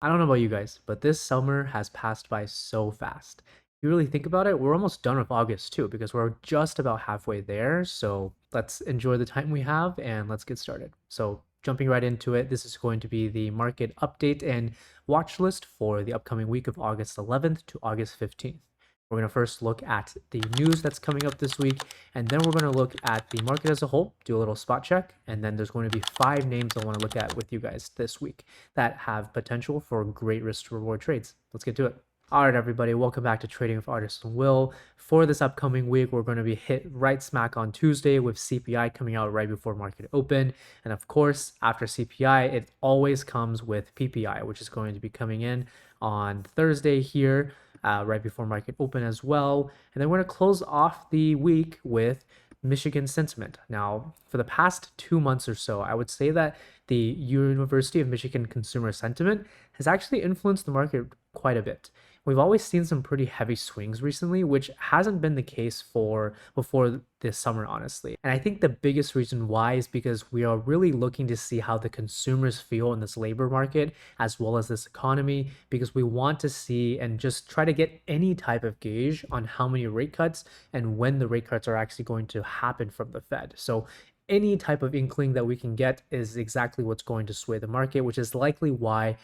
I don't know about you guys, but this summer has passed by so fast. If you really think about it, we're almost done with August too, because we're just about halfway there. So let's enjoy the time we have and let's get started. So, jumping right into it, this is going to be the market update and watch list for the upcoming week of August 11th to August 15th. We're going to first look at the news that's coming up this week, and then we're going to look at the market as a whole, do a little spot check, and then there's going to be 5 names I want to look at with you guys this week that have potential for great risk to reward trades. Let's get to it. All right, everybody, welcome back to Trading with Artists and Will. For this upcoming week, we're going to be hit right smack on Tuesday with CPI coming out right before market open. And of course, after CPI, it always comes with PPI, which is going to be coming in on Thursday here, right before market open as well. And then we're going to close off the week with Michigan sentiment. Now, for the past 2 months or so, I would say that the University of Michigan consumer sentiment has actually influenced the market quite a bit. We've always seen some pretty heavy swings recently, which hasn't been the case for before this summer, honestly. And I think the biggest reason why is because we are really looking to see how the consumers feel in this labor market as well as this economy, because we want to see and just try to get any type of gauge on how many rate cuts and when the rate cuts are actually going to happen from the Fed. So any type of inkling that we can get is exactly what's going to sway the market, which is likely why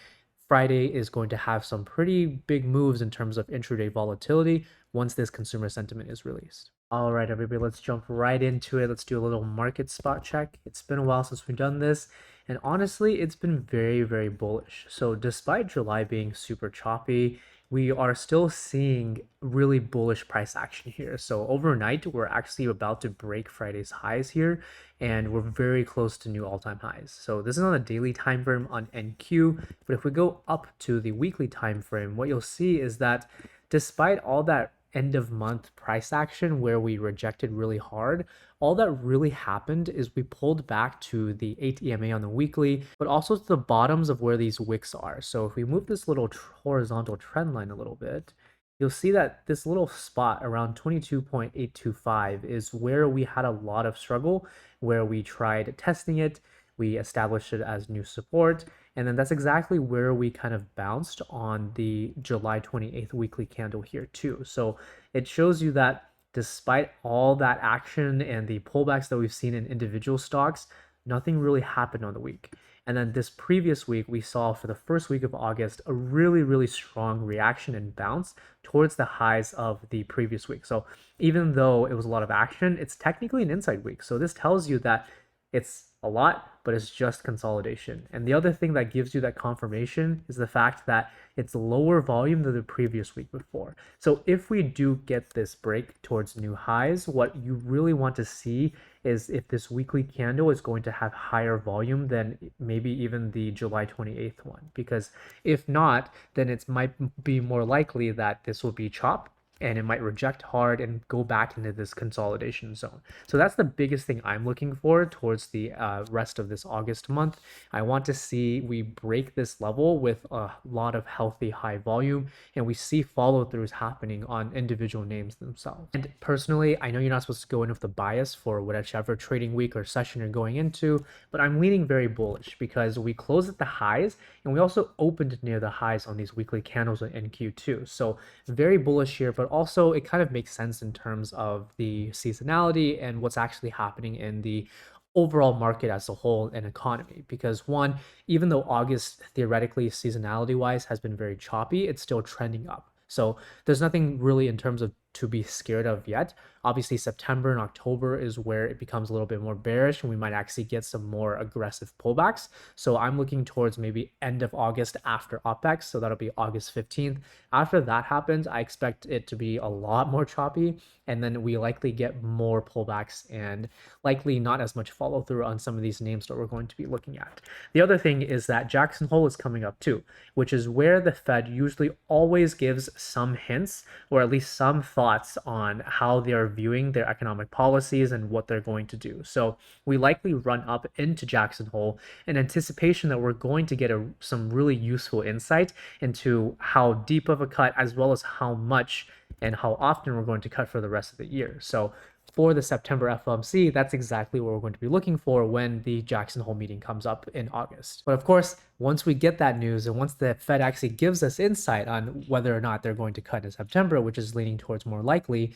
Friday is going to have some pretty big moves in terms of intraday volatility once this consumer sentiment is released. All right, everybody, let's jump right into it. Let's do a little market spot check. It's been a while since we've done this, and honestly, it's been very, very bullish. So, despite July being super choppy, we are still seeing really bullish price action here. So overnight, we're actually about to break Friday's highs here, and we're very close to new all-time highs. So this is on a daily time frame on NQ, but if we go up to the weekly time frame, what you'll see is that despite all that end of month price action where we rejected really hard, all that really happened is we pulled back to the 8 EMA on the weekly, but also to the bottoms of where these wicks are. So if we move this little horizontal trend line a little bit, you'll see that this little spot around 22.825 is where we had a lot of struggle, where we tried testing it, we established it as new support, and then that's exactly where we kind of bounced on the July 28th weekly candle here too. So it shows you that despite all that action and the pullbacks that we've seen in individual stocks, nothing really happened on the week. And then this previous week, we saw for the first week of August a really, really strong reaction and bounce towards the highs of the previous week. So even though it was a lot of action, it's technically an inside week. So this tells you that it's a lot, but it's just consolidation. And the other thing that gives you that confirmation is the fact that it's lower volume than the previous week before. So if we do get this break towards new highs, what you really want to see is if this weekly candle is going to have higher volume than maybe even the July 28th one. Because if not, then it might be more likely that this will be chop and it might reject hard and go back into this consolidation zone. So that's the biggest thing I'm looking for towards the rest of this August month. I want to see we break this level with a lot of healthy high volume, and we see follow throughs happening on individual names themselves. And personally, I know you're not supposed to go in with the bias for whichever trading week or session you're going into, but I'm leaning very bullish because we closed at the highs and we also opened near the highs on these weekly candles in NQ2. So very bullish here, but also it kind of makes sense in terms of the seasonality and what's actually happening in the overall market as a whole and economy. Because one, even though August theoretically seasonality wise has been very choppy, it's still trending up. So there's nothing really in terms of to be scared of yet. Obviously, September and October is where it becomes a little bit more bearish and we might actually get some more aggressive pullbacks. So I'm looking towards maybe end of August after OPEX. So that'll be August 15th. After that happens, I expect it to be a lot more choppy. And then we likely get more pullbacks and likely not as much follow through on some of these names that we're going to be looking at. The other thing is that Jackson Hole is coming up too, which is where the Fed usually always gives some hints or at least some thoughts on how they are viewing their economic policies and what they're going to do. So we likely run up into Jackson Hole in anticipation that we're going to get some really useful insight into how deep of a cut as well as how much and how often we're going to cut for the rest of the year. So for the September FOMC, that's exactly what we're going to be looking for when the Jackson Hole meeting comes up in August. But of course, once we get that news and once the Fed actually gives us insight on whether or not they're going to cut in September, which is leaning towards more likely,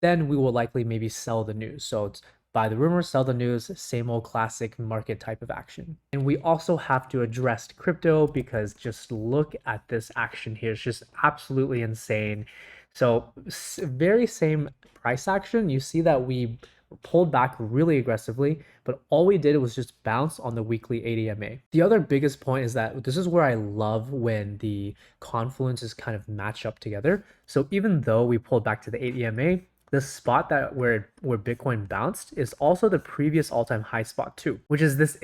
then we will likely maybe sell the news. So it's buy the rumor, sell the news, same old classic market type of action. And we also have to address crypto because just look at this action here. It's just absolutely insane. So very same price action. You see that we pulled back really aggressively, but all we did was just bounce on the weekly ADMA. The other biggest point is that this is where I love when the confluences kind of match up together. So even though we pulled back to the ADMA, the spot that where Bitcoin bounced is also the previous all-time high spot too, which is this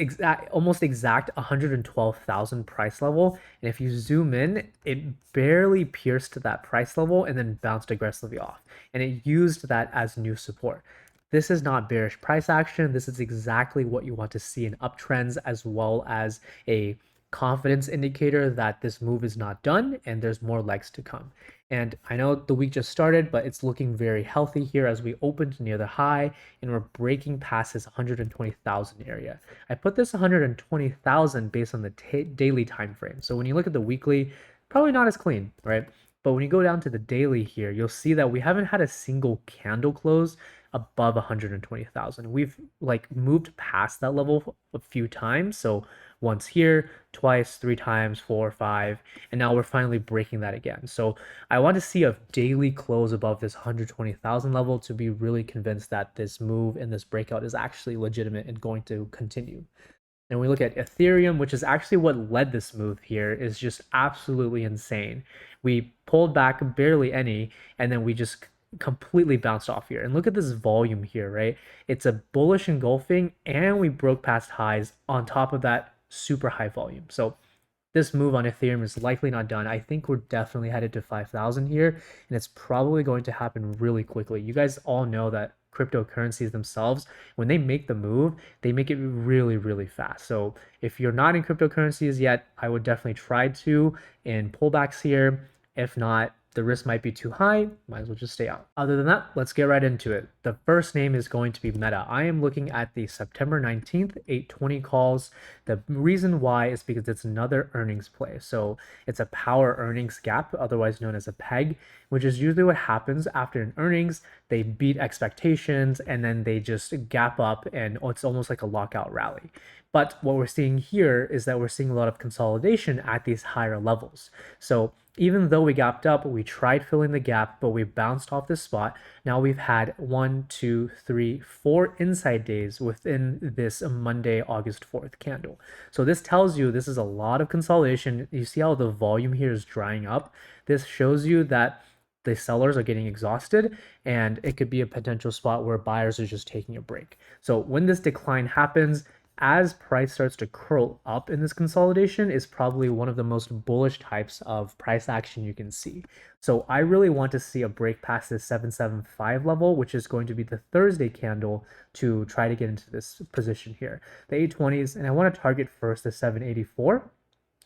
almost exact 112,000 price level. And if you zoom in, it barely pierced that price level and then bounced aggressively off. And it used that as new support. This is not bearish price action. This is exactly what you want to see in uptrends, as well as a confidence indicator that this move is not done and there's more legs to come. And I know the week just started, but it's looking very healthy here as we opened near the high and we're breaking past this 120,000 area. I put this 120,000 based on the daily time frame. So when you look at the weekly, probably not as clean, right? But when you go down to the daily here, you'll see that we haven't had a single candle close above 120,000. We've like moved past that level a few times. So once here, twice, 3 times, 4, 5, and now we're finally breaking that again. So I want to see a daily close above this 120,000 level to be really convinced that this move and this breakout is actually legitimate and going to continue. And we look at Ethereum, which is actually what led this move here, is just absolutely insane. We pulled back barely any, and then we just completely bounced off here. And look at this volume here, right? It's a bullish engulfing, and we broke past highs on top of that super high volume. So this move on Ethereum is likely not done. I think we're definitely headed to 5,000 here, and it's probably going to happen really quickly. You guys all know that cryptocurrencies themselves, when they make the move, they make it really, really fast. So if you're not in cryptocurrencies yet, I would definitely try to in pullbacks here. If not, the risk might be too high, might as well just stay out. Other than that, let's get right into it. The first name is going to be Meta. I am looking at the September 19th, 8:20 calls. The reason why is because it's another earnings play. So it's a power earnings gap, otherwise known as a peg, which is usually what happens after an earnings. They beat expectations and then they just gap up and it's almost like a lockout rally. But what we're seeing here is that we're seeing a lot of consolidation at these higher levels. So even though we gapped up, we tried filling the gap, but we bounced off this spot. Now we've had 1, 2, 3, 4 inside days within this Monday, August 4th candle. So this tells you this is a lot of consolidation. You see how the volume here is drying up. This shows you that the sellers are getting exhausted and it could be a potential spot where buyers are just taking a break. So when this decline happens, as price starts to curl up in this consolidation is probably one of the most bullish types of price action you can see. So I really want to see a break past this 775 level, which is going to be the Thursday candle to try to get into this position here. The 820s, and I want to target first the 784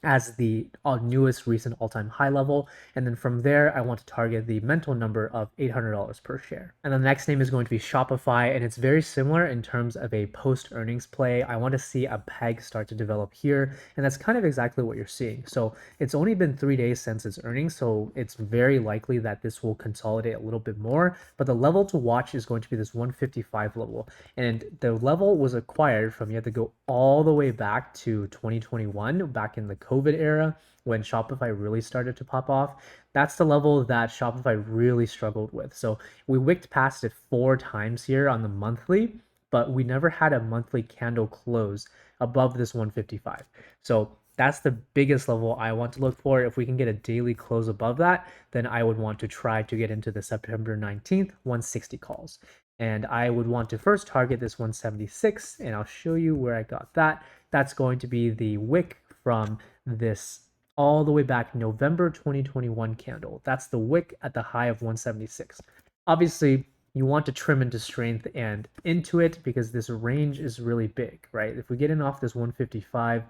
as the newest recent all-time high level. And then from there, I want to target the mental number of $800 per share. And the next name is going to be Shopify, and it's very similar in terms of a post-earnings play. I want to see a peg start to develop here, and that's kind of exactly what you're seeing. So it's only been 3 days since its earnings, so it's very likely that this will consolidate a little bit more, but the level to watch is going to be this 155 level. And the level was acquired from, you have to go all the way back to 2021, back in the COVID era when Shopify really started to pop off. That's the level that Shopify really struggled with. So we wicked past it 4 times here on the monthly, but we never had a monthly candle close above this 155. So that's the biggest level I want to look for. If we can get a daily close above that, then I would want to try to get into the September 19th 160 calls. And I would want to first target this 176, and I'll show you where I got that. That's going to be the wick from this all the way back November 2021 candle. That's the wick at the high of 176. Obviously, you want to trim into strength and into it because this range is really big, right? If we get in off this 155,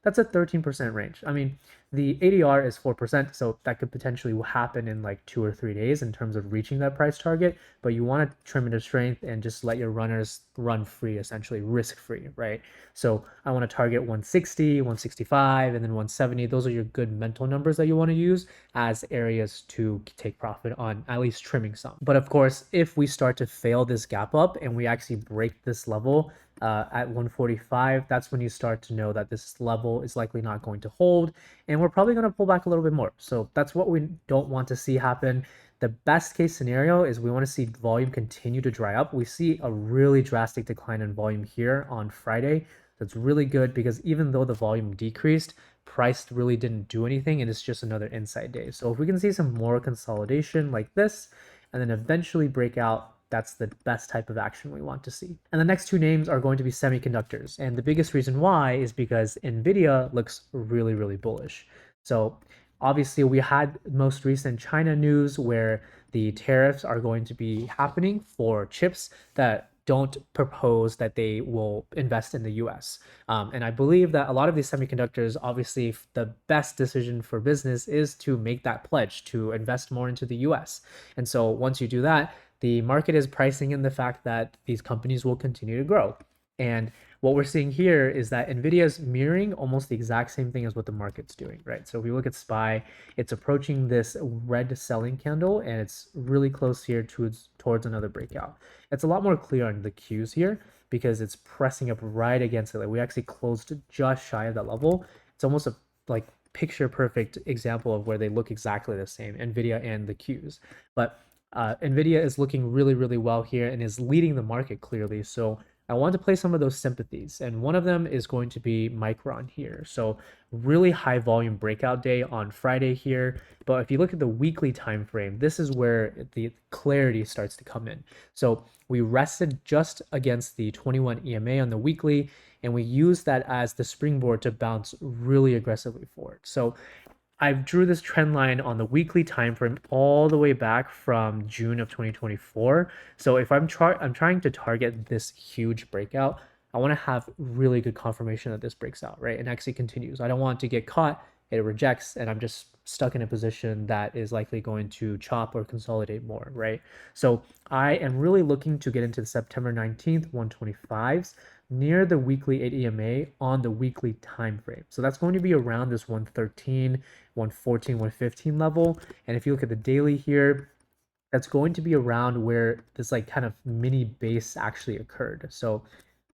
that's a 13% range. I mean, the ADR is 4%, so that could potentially happen in like 2 or 3 days in terms of reaching that price target. But you want to trim into strength and just let your runners run free, essentially risk free, right? So I want to target 160, 165, and then 170. Those are your good mental numbers that you want to use as areas to take profit on, at least trimming some. But of course, if we start to fail this gap up and we actually break this level at 145, that's when you start to know that this level is likely not going to hold, and we're probably going to pull back a little bit more. So that's what we don't want to see happen. The best case scenario is we want to see volume continue to dry up. We see a really drastic decline in volume here on Friday. That's really good because even though the volume decreased, price really didn't do anything, and it's just another inside day. So if we can see some more consolidation like this and then eventually break out, that's the best type of action we want to see. And the next two names are going to be semiconductors. And the biggest reason why is because NVIDIA looks really, really bullish. So obviously we had most recent China news where the tariffs are going to be happening for chips that don't propose that they will invest in the US. And I believe that a lot of these semiconductors, obviously, the best decision for business is to make that pledge to invest more into the US. And so once you do that, the market is pricing in the fact that these companies will continue to grow. And what we're seeing here is that NVIDIA is mirroring almost the exact same thing as what the market's doing, right? So if we look at SPY, it's approaching this red selling candle and it's really close here towards another breakout. It's a lot more clear on the cues here because it's pressing up right against it. Like we actually closed just shy of that level. It's almost a like picture perfect example of where they look exactly the same, NVIDIA and the cues. But NVIDIA is looking really, really well here and is leading the market clearly. So I want to play some of those sympathies, and one of them is going to be Micron here. So really high volume breakout day on Friday here. But if you look at the weekly time frame, this is where the clarity starts to come in. So we rested just against the 21 EMA on the weekly, and we used that as the springboard to bounce really aggressively forward. So I drew this trend line on the weekly time frame all the way back from June of 2024. So if I'm trying to target this huge breakout, I want to have really good confirmation that this breaks out, right? And actually continues. I don't want to get caught, it rejects, and I'm just stuck in a position that is likely going to chop or consolidate more, right? So I am really looking to get into the September 19th 125s near the weekly 8 EMA on the weekly time frame. So that's going to be around this 113, 114, 115 level. And if you look at the daily here, that's going to be around where this like kind of mini base actually occurred. So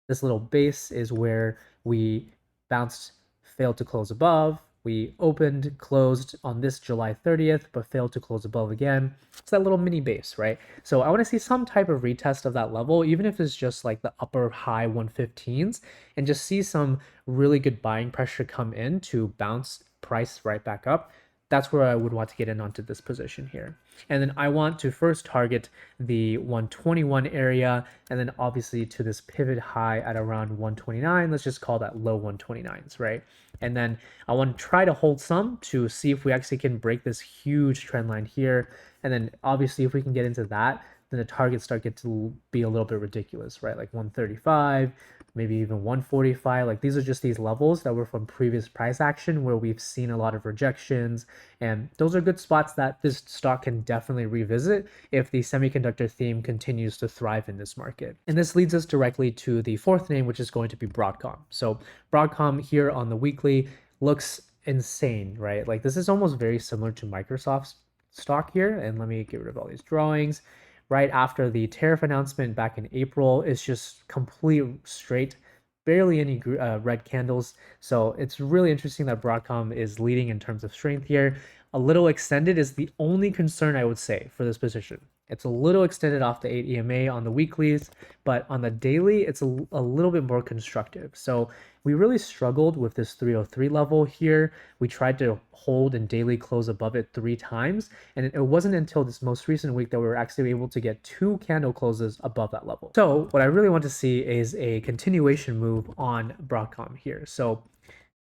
this little base is where we bounced, failed to close above. We opened, closed on this July 30th, but failed to close above again. It's that little mini base, right? So I want to see some type of retest of that level, even if it's just like the upper high 115s, and just see some really good buying pressure come in to bounce price right back up. That's where I would want to get in onto this position here. And then I want to first target the 121 area, and then obviously to this pivot high at around 129. Let's just call that low 129s, right? And then I want to try to hold some to see if we actually can break this huge trend line here. And then obviously if we can get into that, then the targets start get to be a little bit ridiculous, right? Like 135, maybe even 145. Like these are just these levels that were from previous price action where we've seen a lot of rejections, and those are good spots that this stock can definitely revisit if the semiconductor theme continues to thrive in this market. And this leads us directly to the fourth name, which is going to be Broadcom. So Broadcom here on the weekly looks insane, right? Like this is almost very similar to Microsoft's stock here. And let me get rid of all these drawings. Right after the tariff announcement back in April, it's just complete straight, barely any red candles. So it's really interesting that Broadcom is leading in terms of strength here. A little extended is the only concern I would say for this position. It's a little extended off the 8 EMA on the weeklies, but on the daily, it's a little bit more constructive. So we really struggled with this 303 level here. We tried to hold and daily close above it 3 times, and it wasn't until this most recent week that we were actually able to get 2 candle closes above that level. So what I really want to see is a continuation move on Broadcom here. So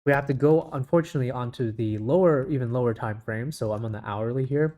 we have to go, unfortunately, onto the even lower time frame. So I'm on the hourly here.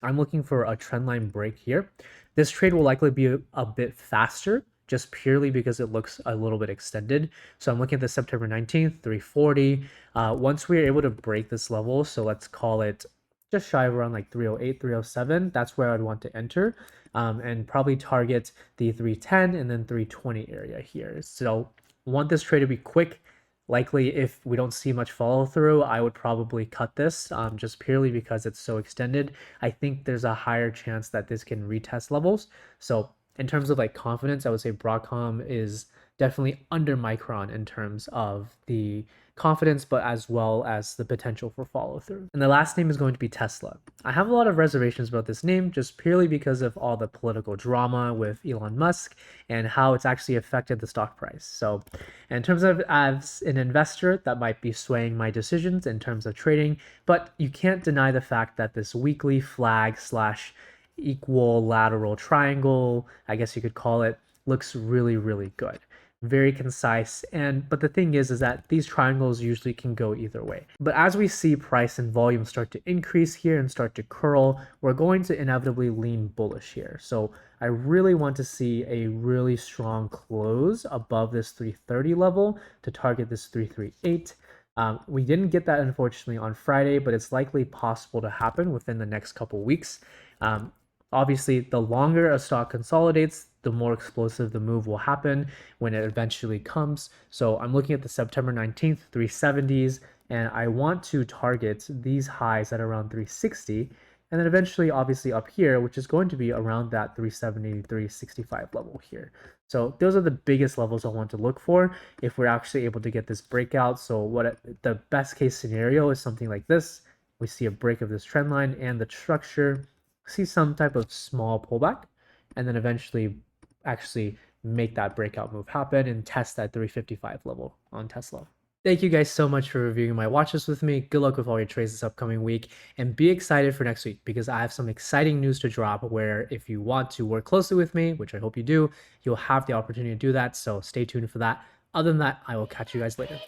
I'm looking for a trendline break here. This trade will likely be a bit faster just purely because it looks a little bit extended. So I'm looking at the September 19th, 340. Once we're able to break this level, so let's call it just shy of around like 308, 307, that's where I'd want to enter, and probably target the 310 and then 320 area here. So want this trade to be quick. Likely, if we don't see much follow through, I would probably cut this, just purely because it's so extended. I think there's a higher chance that this can retest levels. So in terms of like confidence, I would say Broadcom is definitely under Micron in terms of the confidence, but as well as the potential for follow through. And the last name is going to be Tesla. I have a lot of reservations about this name just purely because of all the political drama with Elon Musk and how it's actually affected the stock price. So in terms of as an investor, that might be swaying my decisions in terms of trading, but you can't deny the fact that this weekly flag slash equal lateral triangle, I guess you could call it, looks really, really good. Very concise. But the thing is that these triangles usually can go either way. But as we see price and volume start to increase here and start to curl, we're going to inevitably lean bullish here. So I really want to see a really strong close above this 330 level to target this 338. We didn't get that unfortunately on Friday, but it's likely possible to happen within the next couple weeks. Obviously, the longer a stock consolidates, the more explosive the move will happen when it eventually comes. So I'm looking at the September 19th 370s, and I want to target these highs at around 360, and then eventually obviously up here, which is going to be around that 370 365 level here. So those are the biggest levels I want to look for if we're actually able to get this breakout. So the best case scenario is something like this. We see a break of this trend line and the structure, see some type of small pullback, and then eventually actually make that breakout move happen and test that 355 level on Tesla. Thank you guys so much for reviewing my watches with me. Good luck with all your trades this upcoming week, and be excited for next week because I have some exciting news to drop where if you want to work closely with me, which I hope you do, you'll have the opportunity to do that. So stay tuned for that. Other than that, I will catch you guys later.